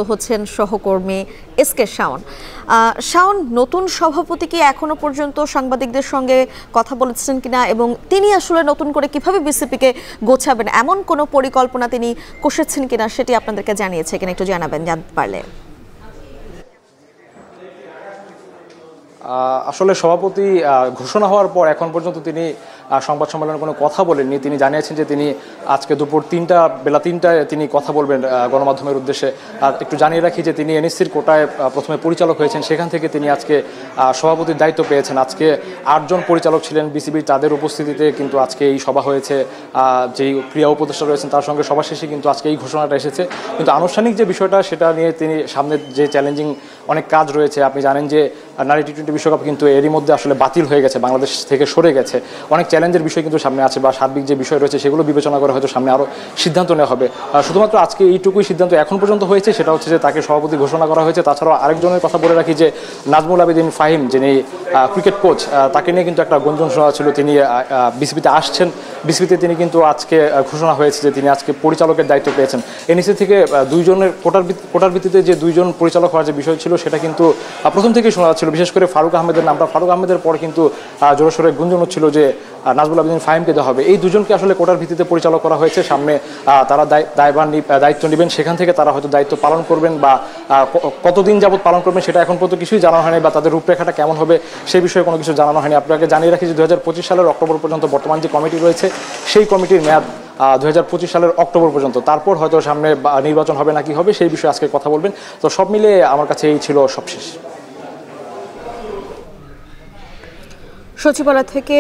হচ্ছেন সহকর্মী এসকে শাওন। শাওন, নতুন সভাপতি কি এখনো পর্যন্ত সাংবাদিকদের সঙ্গে কথা বলেছেন কিনা এবং তিনি আসলে নতুন করে কিভাবে বিসিপিকে গোছাবেন এমন কোনো পরিকল্পনা তিনি কষেছেন কিনা সেটি আপনাদেরকে জানিয়েছে কিনা একটু জানাবেন, জানতে পারলে। আসলে সভাপতি ঘোষণা হওয়ার পর এখন পর্যন্ত তিনি সংবাদ সম্মেলনে কোনো কথা বলেননি। তিনি জানিয়েছেন যে তিনি আজকে দুপুর বেলা 3টায় তিনি কথা বলবেন গণমাধ্যমের উদ্দেশ্যে। একটু জানিয়ে রাখি যে তিনি এনএসসির কোটায় প্রথমে পরিচালক হয়েছেন, সেখান থেকে তিনি আজকে সভাপতির দায়িত্ব পেয়েছেন। আজকে 8 জন পরিচালক ছিলেন বিসিবির, তাদের উপস্থিতিতে কিন্তু আজকে এই সভা হয়েছে। যেই ক্রীড়া উপদেষ্টা রয়েছেন তার সঙ্গে সভা শেষে কিন্তু আজকে এই ঘোষণাটা এসেছে। কিন্তু আনুষ্ঠানিক যে বিষয়টা সেটা নিয়ে তিনি সামনে যে চ্যালেঞ্জিং অনেক কাজ রয়েছে, আপনি জানেন যে নারী টি-20 বিশ্বকাপ কিন্তু এরই মধ্যে আসলে বাতিল হয়ে গেছে, বাংলাদেশ থেকে সরে গেছে। অনেক চ্যালেঞ্জের বিষয় কিন্তু সামনে আছে বা সার্বিক যে বিষয় রয়েছে সেগুলো বিবেচনা করে হয়তো সামনে আরও সিদ্ধান্ত নেওয়া হবে। শুধুমাত্র আজকে এইটুকুই সিদ্ধান্ত এখন পর্যন্ত হয়েছে, সেটা হচ্ছে যে তাকে সভাপতি ঘোষণা করা হয়েছে। তাছাড়াও আরেকজনের কথা বলে রাখি যে নাজমুল আবেদিন ফাহিম, যিনি ক্রিকেট কোচ, তাকে নিয়ে কিন্তু একটা গুঞ্জন শোনা ছিল তিনি বিসিবিতে আসছেন। বিসিবিতে তিনি কিন্তু আজকে ঘোষণা হয়েছে যে তিনি আজকে পরিচালকের দায়িত্ব পেয়েছেন। এনএসসি থেকে 2 জনের কোটার ভিত্তিতে যে 2 জন পরিচালক হওয়ার যে বিষয় ছিল সেটা কিন্তু প্রথম থেকেই শোনা যাচ্ছিল, বিশেষ করে ফারুক আহমেদের নামটা। ফারুক আহমেদের পর কিন্তু জোরসোরে গুঞ্জন হচ্ছিল যে নাজমুল আবেদিন ফাহিমকে দেওয়া হবে। এই 2 জনকে আসলে কোটার ভিত্তিতে পরিচালক করা হয়েছে। সামনে তারা দায়িত্ব নেবেন, সেখান থেকে তারা হয়তো দায়িত্ব পালন করবেন বা কতদিন যাবত পালন করবেন সেটা এখন পর্যন্ত কিছুই জানানো হয়নি, বা তাদের রূপরেখাটা কেমন হবে সেই বিষয়ে কোনো কিছু জানানো হয়নি। আপনাকে জানিয়ে রাখি যে 2025 সালের অক্টোবর পর্যন্ত বর্তমান যে কমিটি রয়েছে সেই কমিটির মেয়াদ 2025 সালের অক্টোবর পর্যন্ত। তারপর হয়তো সামনে নির্বাচন হবে না কি হবে সেই বিষয়ে আজকে কথা বলবেন। তো সব মিলে আমার কাছে এই ছিল সবশেষ। সচিবালয় থেকে